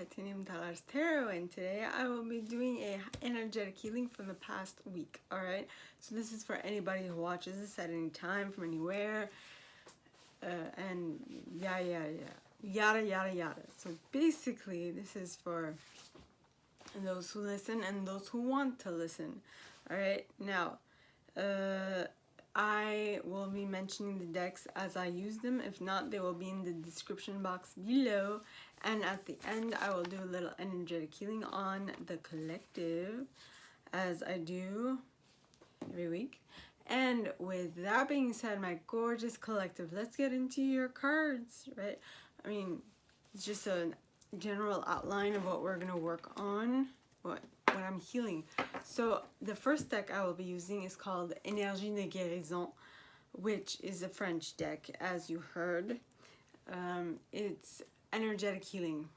Titanium Dollars Tarot, and today I will be doing a energetic healing from the past week. Alright, so this is for anybody who watches this at any time, from anywhere, and yada yada. So basically this is for those who listen and those who want to listen. Alright, now I will be mentioning the decks as I use them. If not, they will be in the description box below. And at the end, I will do a little energetic healing on the collective, as I do every week. And with that being said, my gorgeous collective, let's get into your cards, right? I mean, it's just a general outline of what we're going to work on, what I'm healing. So the first deck I will be using is called Énergie de guérison, which is a French deck, as you heard. It's energetic healing,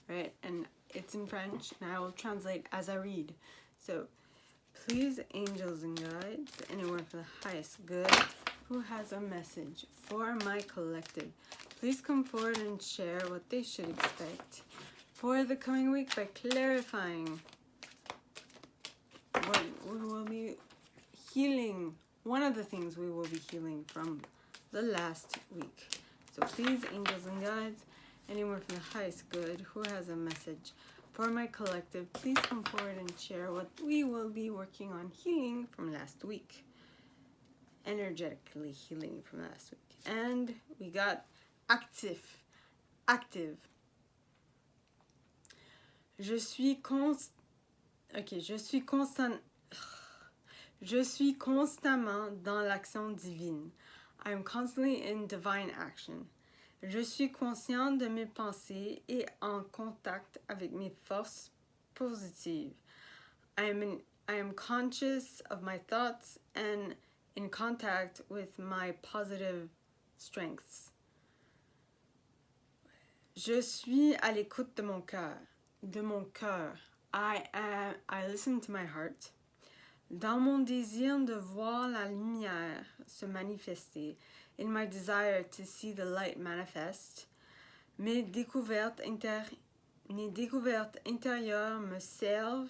right? And it's in French, and I will translate as I read. So please, angels and guides, anyone for the highest good who has a message for my collective, please come forward and share what they should expect for the coming week by clarifying what we will be healing, one of the things we will be healing from the last week. So please, angels and guides, anyone from the highest good who has a message for my collective, please come forward and share what we will be working on healing from last week. Energetically healing from last week. And we got active. Je suis constamment dans l'action divine. I am constantly in divine action. Je suis conscient de mes pensées et en contact avec mes forces positives. I am conscious of my thoughts and in contact with my positive strengths. Je suis à l'écoute de mon cœur. I listen to my heart. Dans mon désir de voir la lumière se manifester, in my desire to see the light manifest, mes découvertes intérieures me servent,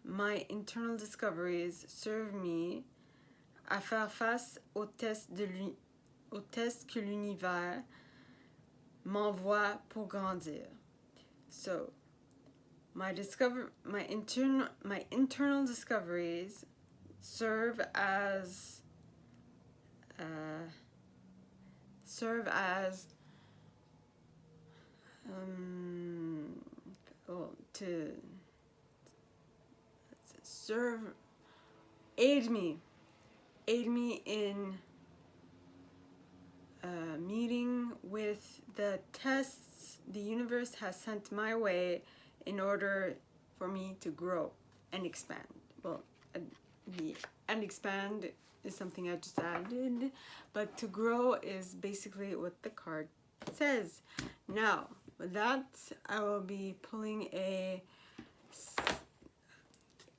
my internal discoveries serve me à faire face au test que l'univers m'envoie pour grandir. So, my internal discoveries serve as aid me in meeting with the tests the universe has sent my way in order for me to grow and expand. Well, and expand is something I just added, but to grow is basically what the card says. Now, with that, I will be pulling a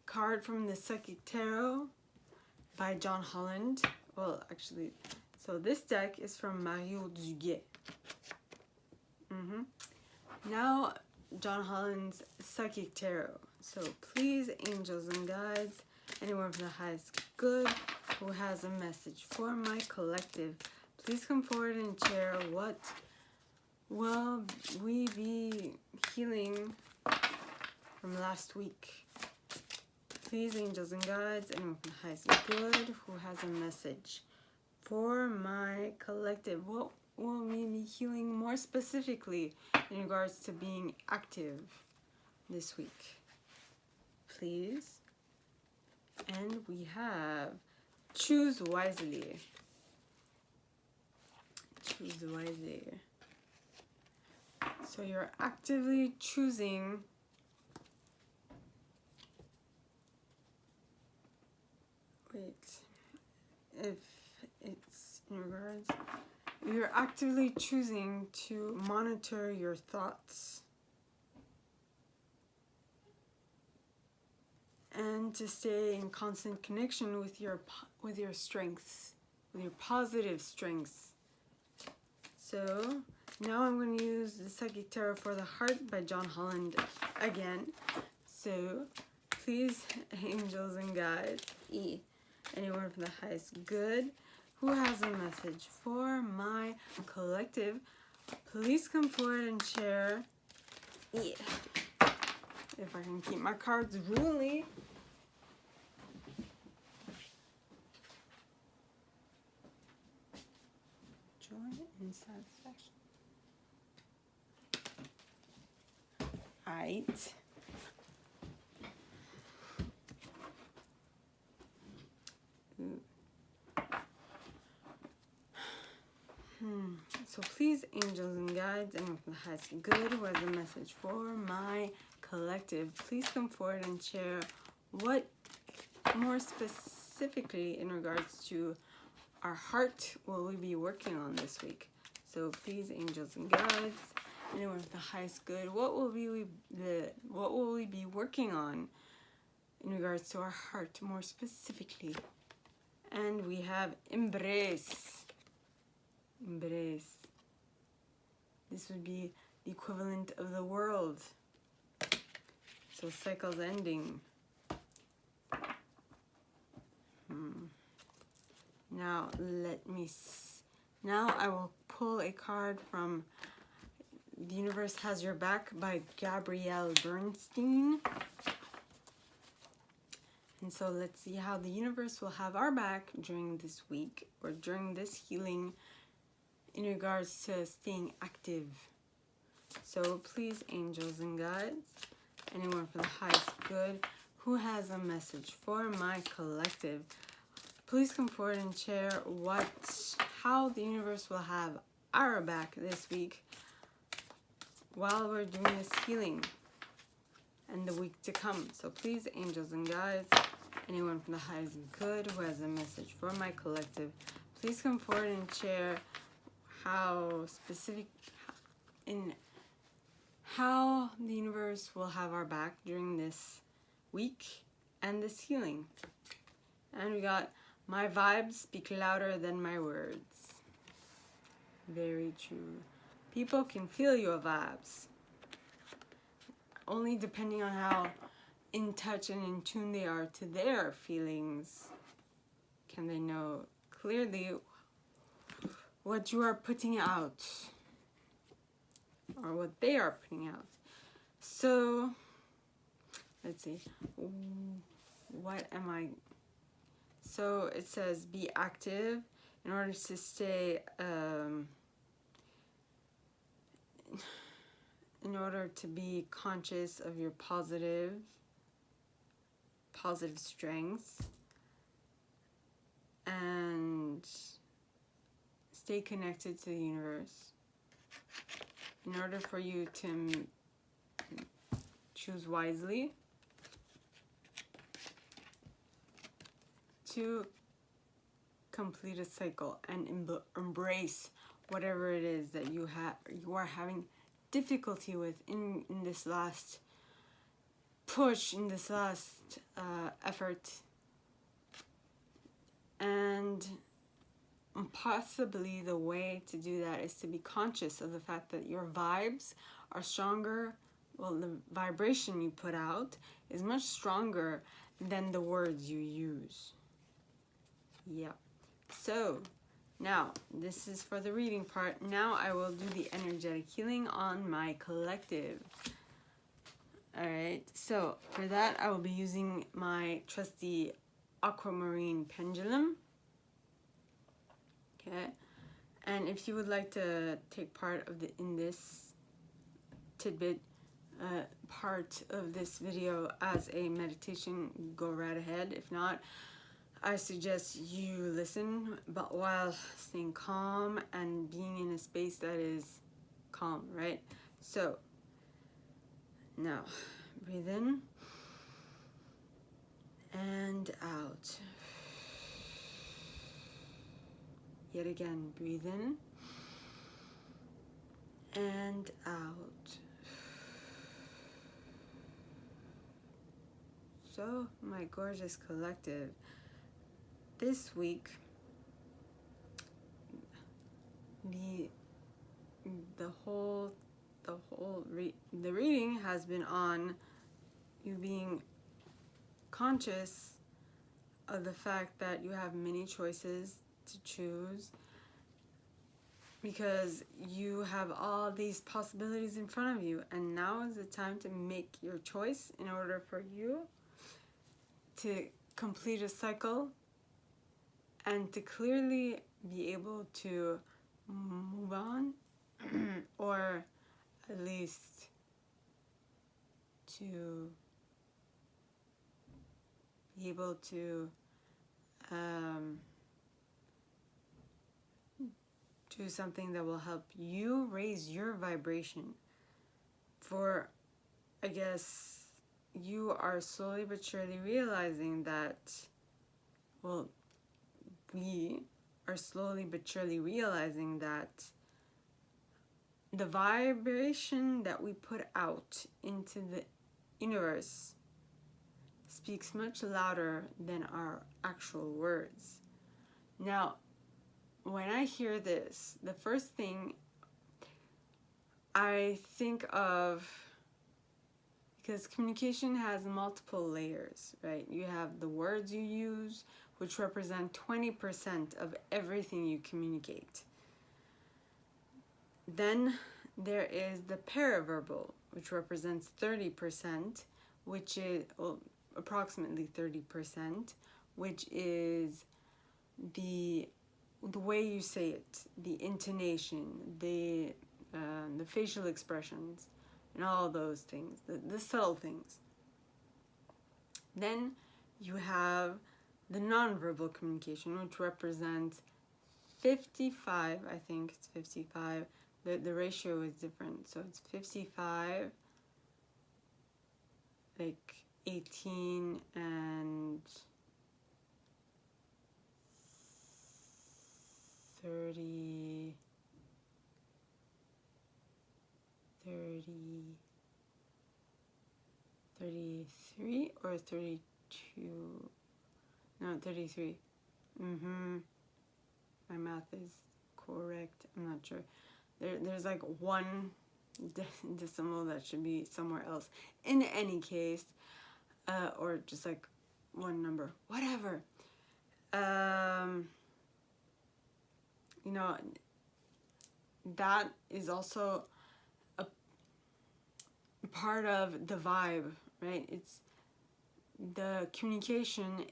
card from the Psychic Tarot by John Holland. Well, actually, so this deck is from Mario Duguay. Now, John Holland's Psychic Tarot. So please, angels and guides, anyone from the highest good who has a message for my collective, please come forward and share what will we be healing from last week. Please, angels and guides, anyone from the highest good who has a message for my collective. What will we be healing more specifically in regards to being active this week? Please. And we have choose wisely. Choose wisely. So you're actively choosing if it's in regards, you're actively choosing to monitor your thoughts and to stay in constant connection with your strengths, with your positive strengths. So Now I'm going to use the Psychic Tarot for the Heart by John Holland again. So please, angels and guides, anyone from the highest good who has a message for my collective, please come forward and share. If I can keep my cards ruly. Joy and satisfaction. Alright. So please, angels and guides, anyone from the highest good who has a message for my collective, please come forward and share what more specifically in regards to our heart will we be working on this week. So please, angels and guides, anyone with the highest good, what will we be working on in regards to our heart more specifically? And we have embrace. Embrace. This would be the equivalent of the world. So cycles ending. Now now I will pull a card from The Universe Has Your Back by Gabrielle Bernstein. And so let's see how the universe will have our back during this week or during this healing in regards to staying active. So please, angels and guides, anyone for the highest good who has a message for my collective, please come forward and share how the universe will have our back this week while we're doing this healing and the week to come. So please, angels and guides, anyone from the highest good who has a message for my collective, please come forward and share how the universe will have our back during this week and this healing. And we got, my vibes speak louder than my words. Very true. People can feel your vibes. Only depending on how in touch and in tune they are to their feelings can they know clearly what you are putting out or what they are putting out. So let's see, so it says be active in order to stay in order to be conscious of your positive strengths and stay connected to the universe in order for you to choose wisely to complete a cycle and embrace whatever it is that you are having difficulty with in this last push, in this last effort. And possibly the way to do that is to be conscious of the fact that your vibes are stronger. Well, the vibration you put out is much stronger than the words you use. Yep. So now this is for the reading part. Now I will do the energetic healing on my collective. Alright, so for that I will be using my trusty aquamarine pendulum. Okay, and if you would like to take part of in this tidbit part of this video as a meditation, go right ahead. If not, I suggest you listen, but while staying calm and being in a space that is calm, right? So now breathe in and out. Yet again, breathe in and out. So, my gorgeous collective, this week, the the reading has been on you being conscious of the fact that you have many choices to choose, because you have all these possibilities in front of you, and now is the time to make your choice in order for you to complete a cycle and to clearly be able to move on or at least to be able to do something that will help you raise your vibration. For, I guess, you are slowly but surely realizing that, well, we are slowly but surely realizing that the vibration that we put out into the universe speaks much louder than our actual words. Now, when I hear this, the first thing I think of, because communication has multiple layers, right? You have the words you use, which represent 20% of everything you communicate. Then there is the paraverbal, which represents 30%, which is approximately 30%, which is the way you say it, the intonation, the facial expressions, and all those things, the subtle things. Then you have the nonverbal communication, which represents 55, I think it's 55. The ratio is different, so it's 55, like 18 and 30, 33 or 32, no, 33. My math is correct, I'm not sure. There's like one decimal that should be somewhere else. In any case, or just like one number, whatever. You know, that is also a part of the vibe, right? It's the communication.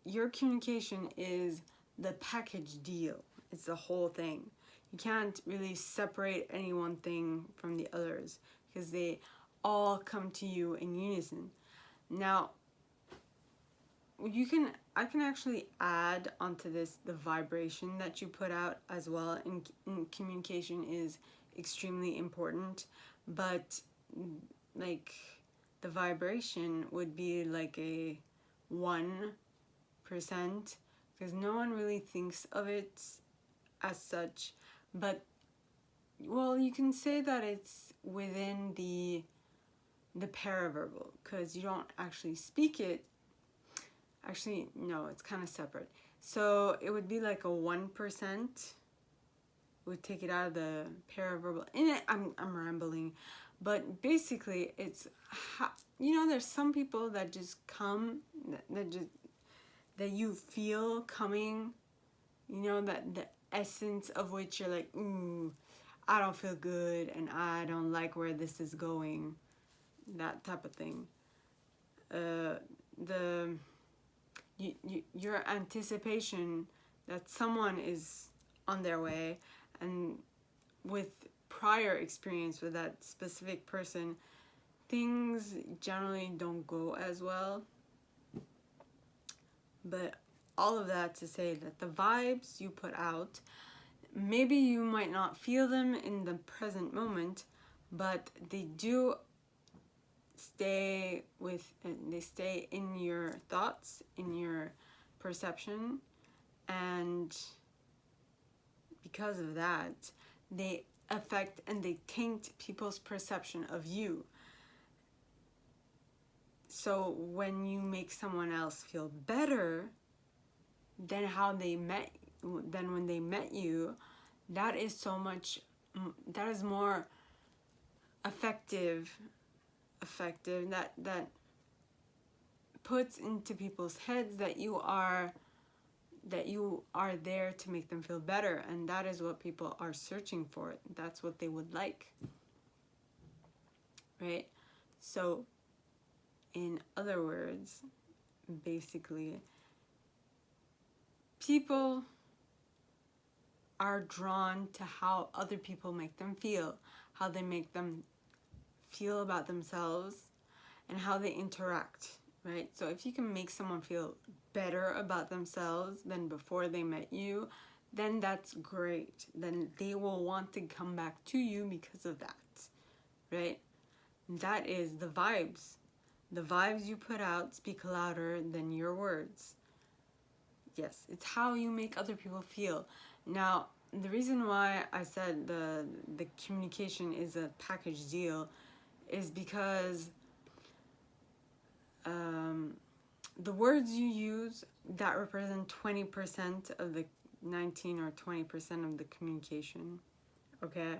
Your communication is the package deal. It's the whole thing. You can't really separate any one thing from the others because they all come to you in unison. Now, I can actually add onto this the vibration that you put out as well. In communication is extremely important, but like the vibration would be like a 1%, because no one really thinks of it as such. But, well, you can say that it's within the paraverbal, because you don't actually speak it. Actually, no, it's kind of separate. So it would be like a 1%. Would take it out of the paraverbal. In it, I'm rambling, but basically, it's there's some people that just come, that you feel coming. That the essence of which you're like, ooh, I don't feel good and I don't like where this is going, that type of thing. Your anticipation that someone is on their way, and with prior experience with that specific person, things generally don't go as well. But all of that to say that the vibes you put out, maybe you might not feel them in the present moment, but they do stay in your thoughts, in your perception, and because of that, they affect and they taint people's perception of you. So when you make someone else feel better than when they met you, that is so much more effective, that puts into people's heads that you are there to make them feel better, and that is what people are searching for. That's what they would like, right? So in other words, basically, people are drawn to how other people make them feel, how they make them feel about themselves, and how they interact, right? So if you can make someone feel better about themselves than before they met you, then that's great. Then they will want to come back to you because of that, right? That is the vibes. The vibes you put out speak louder than your words. Yes, it's how you make other people feel. Now, the reason why I said the communication is a package deal is because the words you use that represent 20% of the 19 or 20% of the communication, okay,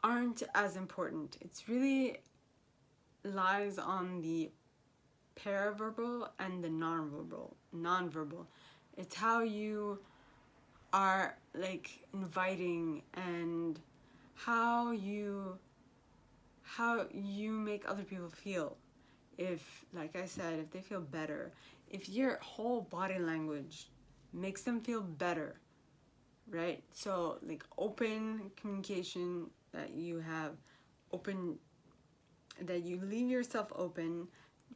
aren't as important. It's really lies on the paraverbal and the nonverbal. It's how you are like inviting, and how you make other people feel. If, like I said, if they feel better, if your whole body language makes them feel better, right? So like open communication, that you have open, that you leave yourself open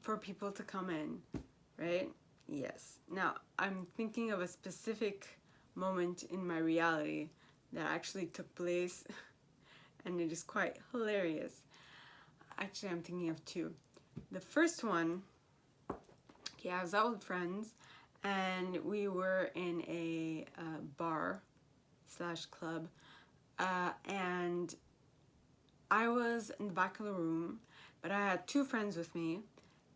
for people to come in, right? Yes. Now, I'm thinking of a specific moment in my reality that actually took place, and it is quite hilarious. Actually, I'm thinking of two. The first one, okay, I was out with friends, and we were in a bar slash club, and I was in the back of the room, but I had two friends with me,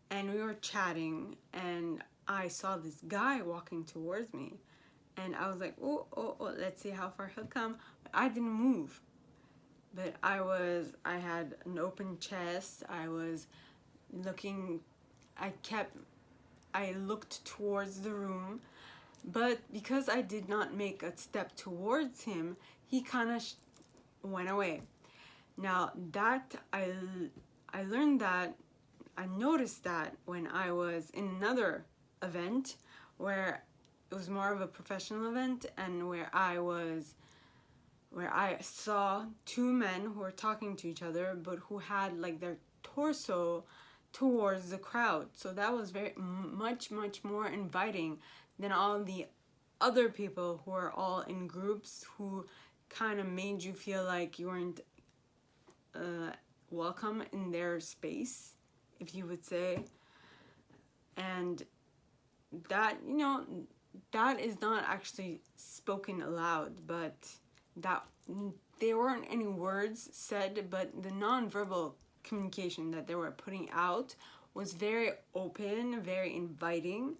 and we were chatting, and I saw this guy walking towards me, and I was like, oh, let's see how far he'll come. But I didn't move, but I had an open chest. I was looking, I looked towards the room, but because I did not make a step towards him, he kind of went away. Now that I learned that, I noticed that when I was in another event where it was more of a professional event, and where I saw two men who were talking to each other, but who had like their torso towards the crowd. So that was very much more inviting than all the other people who are all in groups, who kind of made you feel like you weren't welcome in their space, if you would say. And that, that is not actually spoken aloud, but that there weren't any words said, but the nonverbal communication that they were putting out was very open, very inviting.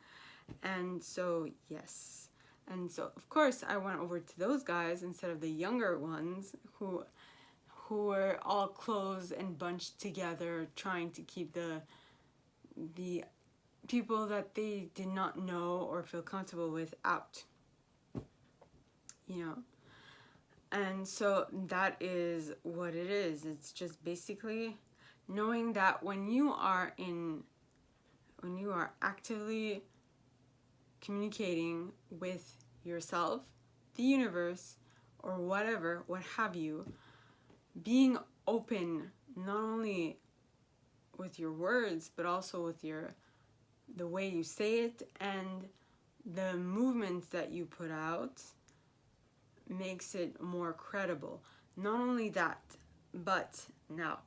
And so, yes. And so, of course, I went over to those guys instead of the younger ones who were all close and bunched together, trying to keep the people that they did not know or feel comfortable with out. And so that is what it is. It's just basically knowing that when you are actively communicating with yourself, the universe, or whatever, what have you, being open not only with your words, but also with the way you say it and the movements that you put out, makes it more credible. Not only that, but now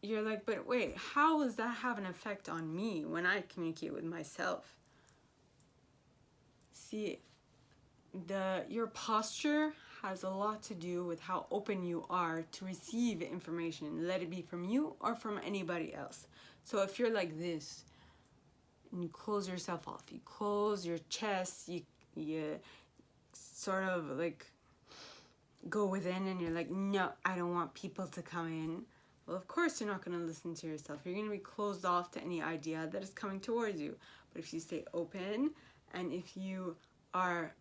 you're like, but wait, how does that have an effect on me when I communicate with myself? See, your posture has a lot to do with how open you are to receive information, let it be from you or from anybody else. So if you're like this, and you close yourself off. You close your chest. You sort of like go within, and you're like, no, I don't want people to come in. Well, of course you're not going to listen to yourself. You're going to be closed off to any idea that is coming towards you. But if you stay open, and if you are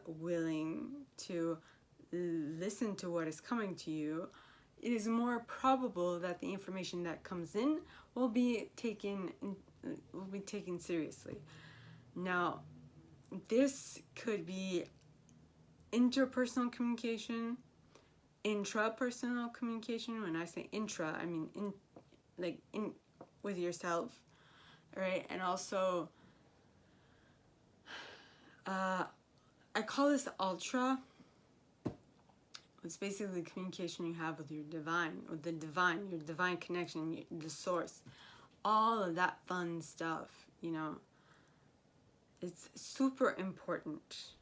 willing to listen to what is coming to you, it is more probable that the information that comes in will be taken seriously. Now, this could be interpersonal communication, intrapersonal communication. When I say intra, I mean in with yourself, right? And also, I call this ultra. It's basically the communication you have with your divine, your divine connection, the source, all of that fun stuff, you know. It's super important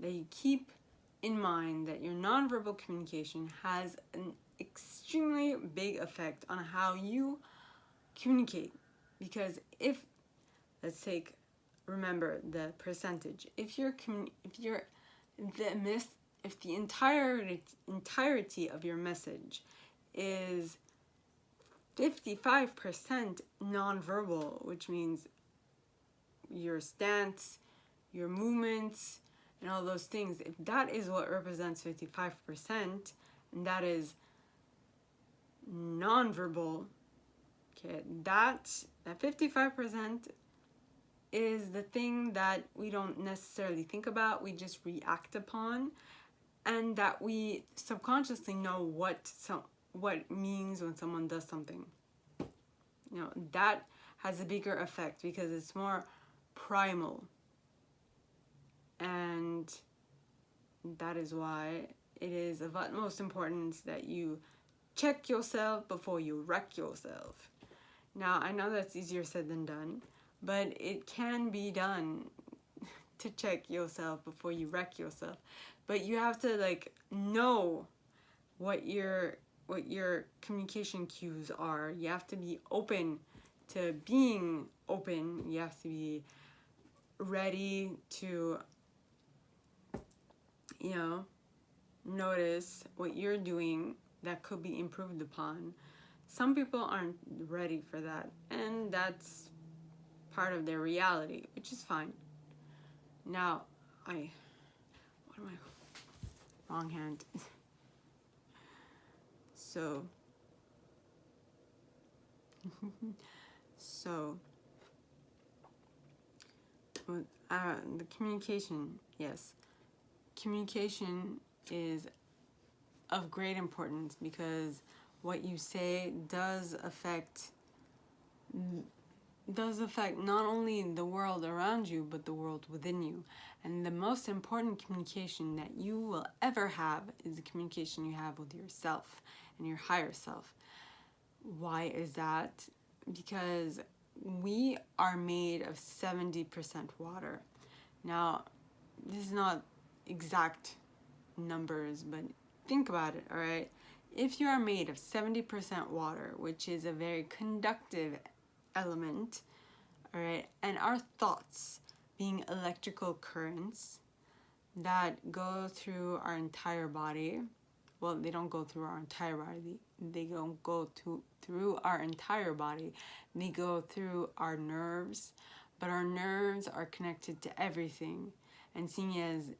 that you keep in mind that your nonverbal communication has an extremely big effect on how you communicate. Because if, remember the percentage. If the entirety of your message is 55% nonverbal, which means your stance, your movements, and all those things, if that is what represents 55%, and that is nonverbal, okay, that 55% is the thing that we don't necessarily think about, we just react upon, and that we subconsciously know what it means when someone does something. You know, that has a bigger effect because it's more primal. And that is why it is of utmost importance that you check yourself before you wreck yourself. Now, I know that's easier said than done, but it can be done to check yourself before you wreck yourself. But you have to know what your communication cues are. You have to be open to being open. You have to be ready to, notice what you're doing that could be improved upon. Some people aren't ready for that, and that's part of their reality, which is fine. Now, wrong hand. So the communication, yes. Communication is of great importance because what you say does affect not only the world around you, but the world within you. And the most important communication that you will ever have is the communication you have with yourself and your higher self. Why is that? Because we are made of 70% water. Now, this is not exact numbers, but think about it, all right? If you are made of 70% water, which is a very conductive element, all right, and our thoughts being electrical currents that go through our entire body, well, they don't go through our entire body, they don't go through our entire body, they go through our nerves, but our nerves are connected to everything. And seeing as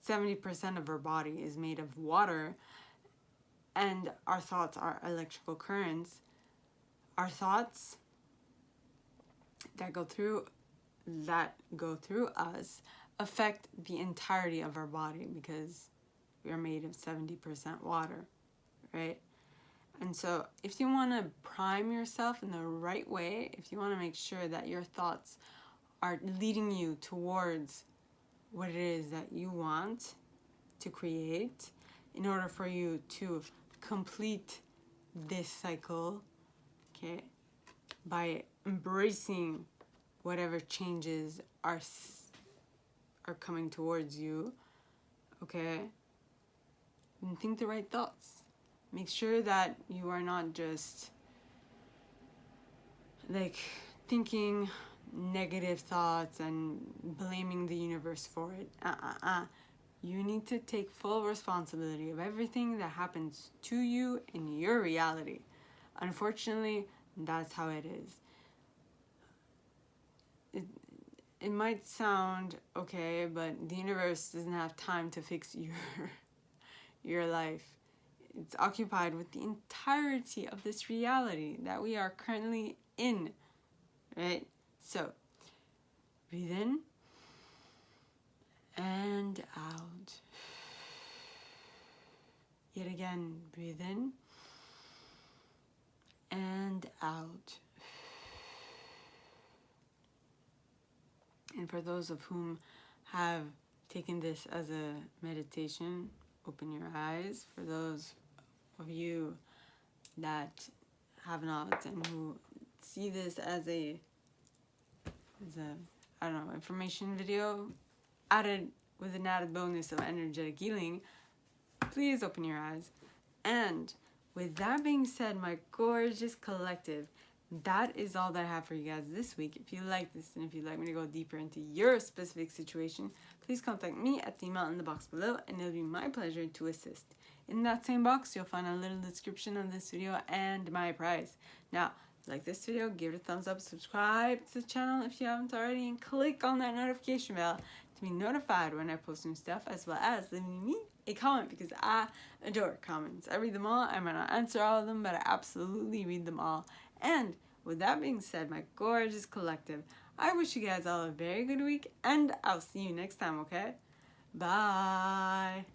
70% of our body is made of water and our thoughts are electrical currents, our thoughts that go through us affect the entirety of our body because we are made of 70% water, right? And so if you want to prime yourself in the right way, if you want to make sure that your thoughts are leading you towards what it is that you want to create, in order for you to complete this cycle, okay, by embracing whatever changes are coming towards you, okay, and think the right thoughts. Make sure that you are not just thinking negative thoughts and blaming the universe for it. You need to take full responsibility of everything that happens to you in your reality. Unfortunately, that's how it is. It might sound okay, but the universe doesn't have time to fix your life. It's occupied with the entirety of this reality that we are currently in, right? So, breathe in and out. Yet again, breathe in and out. And for those of whom have taken this as a meditation, open your eyes. For those of you that have not and who see this as a I don't know, information video added with an added bonus of energetic healing, please open your eyes. And with that being said, my gorgeous collective, that is all that I have for you guys this week. If you like this and if you'd like me to go deeper into your specific situation, please contact me at the email in the box below, and it'll be my pleasure to assist. In that same box, you'll find a little description of this video and my price. Now, like this video, give it a thumbs up, subscribe to the channel if you haven't already, and click on that notification bell to be notified when I post new stuff, as well as leaving me a comment, because I adore comments. I read them all. I might not answer all of them, but I absolutely read them all. And with that being said, my gorgeous collective, I wish you guys all a very good week, and I'll see you next time, okay? Bye!